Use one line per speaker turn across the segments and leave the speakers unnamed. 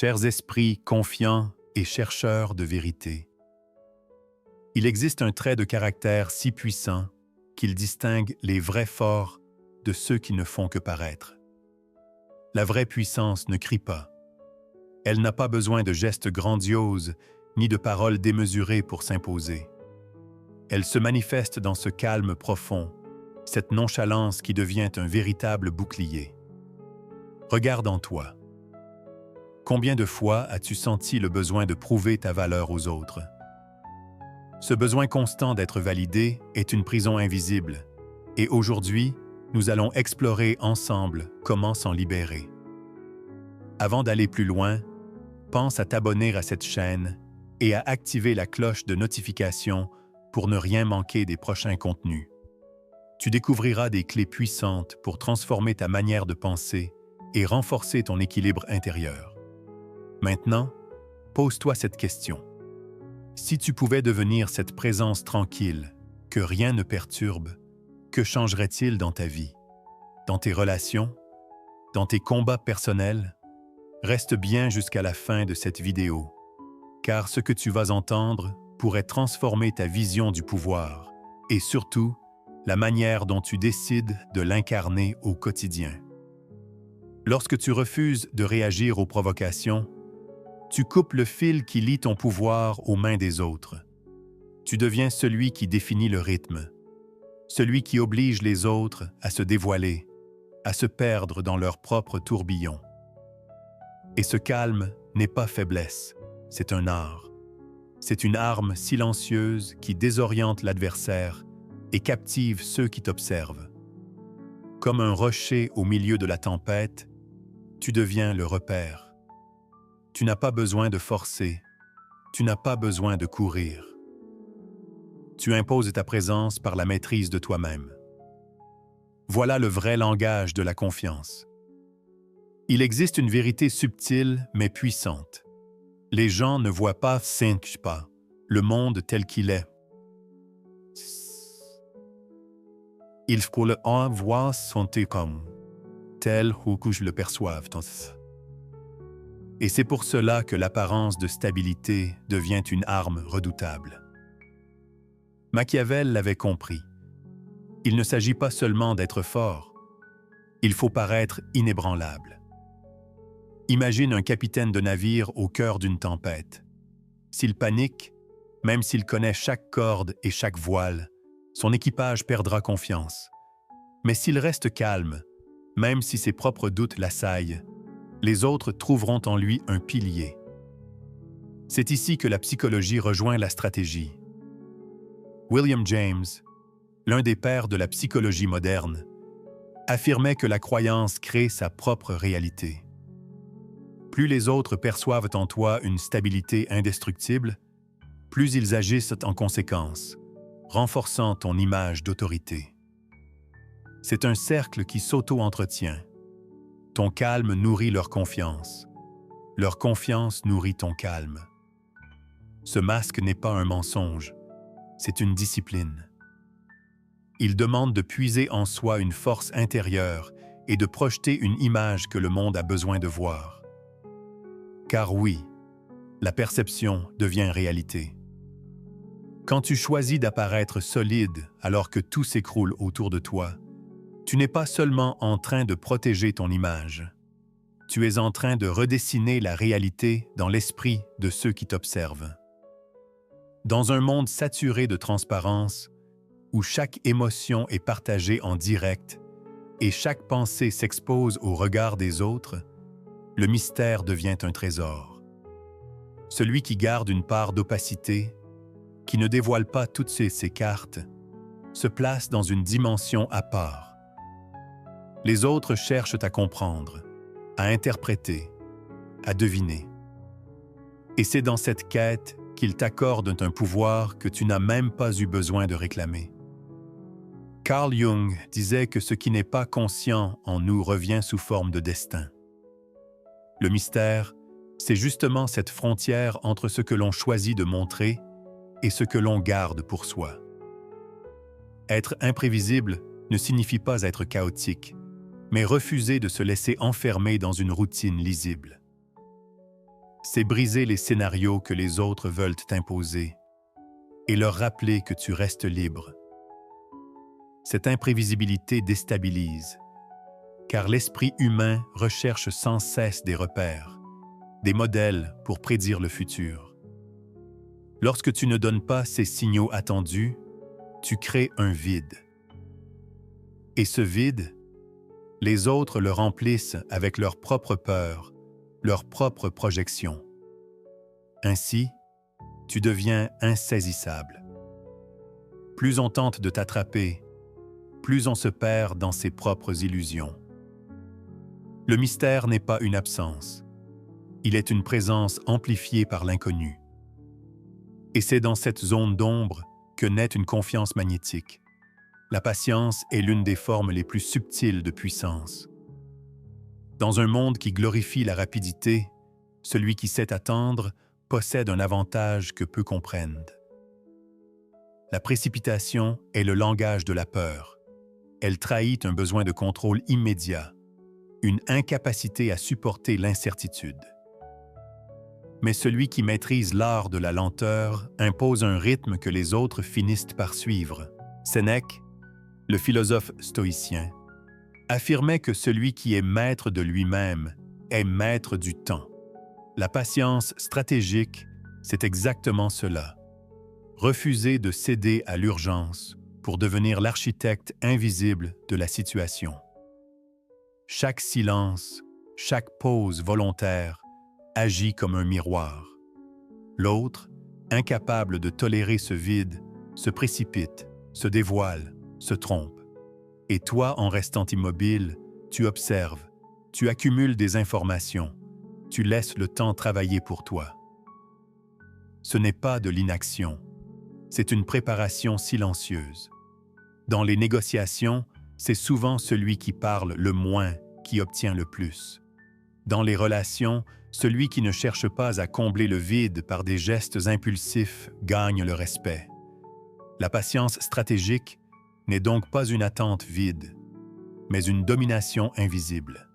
Chers esprits confiants et chercheurs de vérité, il existe un trait de caractère si puissant qu'il distingue les vrais forts de ceux qui ne font que paraître. La vraie puissance ne crie pas. Elle n'a pas besoin de gestes grandioses ni de paroles démesurées pour s'imposer. Elle se manifeste dans ce calme profond, cette nonchalance qui devient un véritable bouclier. Regarde en toi. Combien de fois as-tu senti le besoin de prouver ta valeur aux autres? Ce besoin constant d'être validé est une prison invisible, et aujourd'hui, nous allons explorer ensemble comment s'en libérer. Avant d'aller plus loin, pense à t'abonner à cette chaîne et à activer la cloche de notification pour ne rien manquer des prochains contenus. Tu découvriras des clés puissantes pour transformer ta manière de penser et renforcer ton équilibre intérieur. Maintenant, pose-toi cette question. Si tu pouvais devenir cette présence tranquille, que rien ne perturbe, que changerait-il dans ta vie? Dans tes relations? Dans tes combats personnels? Reste bien jusqu'à la fin de cette vidéo, car ce que tu vas entendre pourrait transformer ta vision du pouvoir et surtout, la manière dont tu décides de l'incarner au quotidien. Lorsque tu refuses de réagir aux provocations, tu coupes le fil qui lie ton pouvoir aux mains des autres. Tu deviens celui qui définit le rythme, celui qui oblige les autres à se dévoiler, à se perdre dans leur propre tourbillon. Et ce calme n'est pas faiblesse, c'est un art. C'est une arme silencieuse qui désoriente l'adversaire et captive ceux qui t'observent. Comme un rocher au milieu de la tempête, tu deviens le repère. Tu n'as pas besoin de forcer, tu n'as pas besoin de courir. Tu imposes ta présence par la maîtrise de toi-même. Voilà le vrai langage de la confiance. Il existe une vérité subtile mais puissante. Les gens ne voient pas, le monde tel qu'il est. Il faut le voir sentir comme tel ou que je le perçoive. Et c'est pour cela que l'apparence de stabilité devient une arme redoutable. Machiavel l'avait compris. Il ne s'agit pas seulement d'être fort, il faut paraître inébranlable. Imagine un capitaine de navire au cœur d'une tempête. S'il panique, même s'il connaît chaque corde et chaque voile, son équipage perdra confiance. Mais s'il reste calme, même si ses propres doutes l'assaillent, les autres trouveront en lui un pilier. C'est ici que la psychologie rejoint la stratégie. William James, l'un des pères de la psychologie moderne, affirmait que la croyance crée sa propre réalité. Plus les autres perçoivent en toi une stabilité indestructible, plus ils agissent en conséquence, renforçant ton image d'autorité. C'est un cercle qui s'auto-entretient. Ton calme nourrit leur confiance nourrit ton calme. Ce masque n'est pas un mensonge, c'est une discipline. Il demande de puiser en soi une force intérieure et de projeter une image que le monde a besoin de voir. Car oui, la perception devient réalité. Quand tu choisis d'apparaître solide alors que tout s'écroule autour de toi, tu n'es pas seulement en train de protéger ton image, tu es en train de redessiner la réalité dans l'esprit de ceux qui t'observent. Dans un monde saturé de transparence, où chaque émotion est partagée en direct et chaque pensée s'expose au regard des autres, le mystère devient un trésor. Celui qui garde une part d'opacité, qui ne dévoile pas toutes ses cartes, se place dans une dimension à part. Les autres cherchent à comprendre, à interpréter, à deviner. Et c'est dans cette quête qu'ils t'accordent un pouvoir que tu n'as même pas eu besoin de réclamer. Carl Jung disait que ce qui n'est pas conscient en nous revient sous forme de destin. Le mystère, c'est justement cette frontière entre ce que l'on choisit de montrer et ce que l'on garde pour soi. Être imprévisible ne signifie pas être chaotique, mais refuser de se laisser enfermer dans une routine lisible. c'est briser les scénarios que les autres veulent t'imposer et leur rappeler que tu restes libre. Cette imprévisibilité déstabilise, car l'esprit humain recherche sans cesse des repères, des modèles pour prédire le futur. Lorsque tu ne donnes pas ces signaux attendus, tu crées un vide. Et ce vide, les autres le remplissent avec leurs propres peurs, leurs propres projections. Ainsi, tu deviens insaisissable. Plus on tente de t'attraper, plus on se perd dans ses propres illusions. Le mystère n'est pas une absence. Il est une présence amplifiée par l'inconnu. Et c'est dans cette zone d'ombre que naît une confiance magnétique. La patience est l'une des formes les plus subtiles de puissance. Dans un monde qui glorifie la rapidité, celui qui sait attendre possède un avantage que peu comprennent. La précipitation est le langage de la peur. Elle trahit un besoin de contrôle immédiat, une incapacité à supporter l'incertitude. Mais celui qui maîtrise l'art de la lenteur impose un rythme que les autres finissent par suivre. Sénèque, le philosophe stoïcien, affirmait que celui qui est maître de lui-même est maître du temps. La patience stratégique, c'est exactement cela. Refuser de céder à l'urgence pour devenir l'architecte invisible de la situation. Chaque silence, chaque pause volontaire agit comme un miroir. L'autre, incapable de tolérer ce vide, se précipite, se dévoile, se trompe. Et toi, en restant immobile, tu observes, tu accumules des informations, tu laisses le temps travailler pour toi. Ce n'est pas de l'inaction, c'est une préparation silencieuse. Dans les négociations, c'est souvent celui qui parle le moins qui obtient le plus. Dans les relations, celui qui ne cherche pas à combler le vide par des gestes impulsifs gagne le respect. La patience stratégique n'est donc pas une attente vide, mais une domination invisible.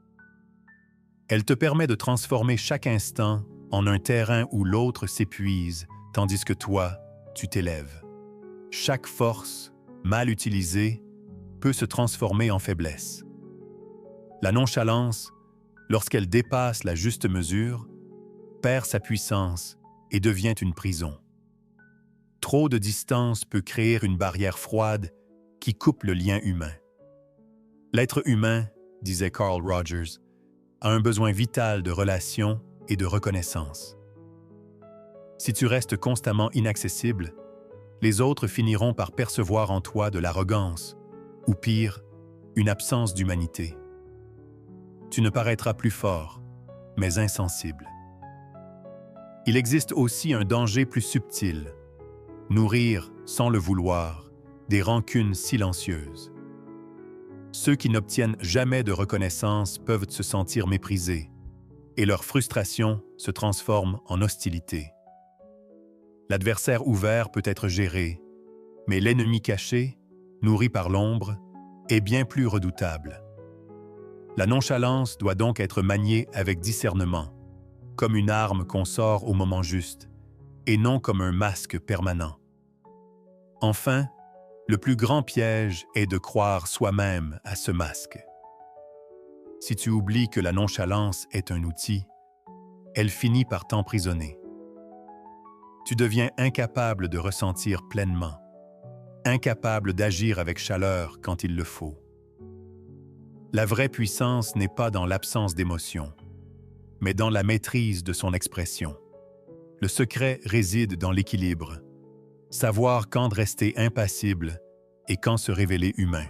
Elle te permet de transformer chaque instant en un terrain où l'autre s'épuise, tandis que toi, tu t'élèves. Chaque force, mal utilisée, peut se transformer en faiblesse. La nonchalance, lorsqu'elle dépasse la juste mesure, perd sa puissance et devient une prison. Trop de distance peut créer une barrière froide qui coupe le lien humain. L'être humain, disait Carl Rogers, a un besoin vital de relation et de reconnaissance. Si tu restes constamment inaccessible, les autres finiront par percevoir en toi de l'arrogance, ou pire, une absence d'humanité. Tu ne paraîtras plus fort, mais insensible. Il existe aussi un danger plus subtil, nourrir, sans le vouloir, des rancunes silencieuses. Ceux qui n'obtiennent jamais de reconnaissance peuvent se sentir méprisés, et leur frustration se transforme en hostilité. L'adversaire ouvert peut être géré, mais l'ennemi caché, nourri par l'ombre, est bien plus redoutable. La nonchalance doit donc être maniée avec discernement, comme une arme qu'on sort au moment juste, et non comme un masque permanent. Enfin, le plus grand piège est de croire soi-même à ce masque. Si tu oublies que la nonchalance est un outil, elle finit par t'emprisonner. Tu deviens incapable de ressentir pleinement, incapable d'agir avec chaleur quand il le faut. La vraie puissance n'est pas dans l'absence d'émotion, mais dans la maîtrise de son expression. Le secret réside dans l'équilibre, savoir quand rester impassible et quand se révéler humain.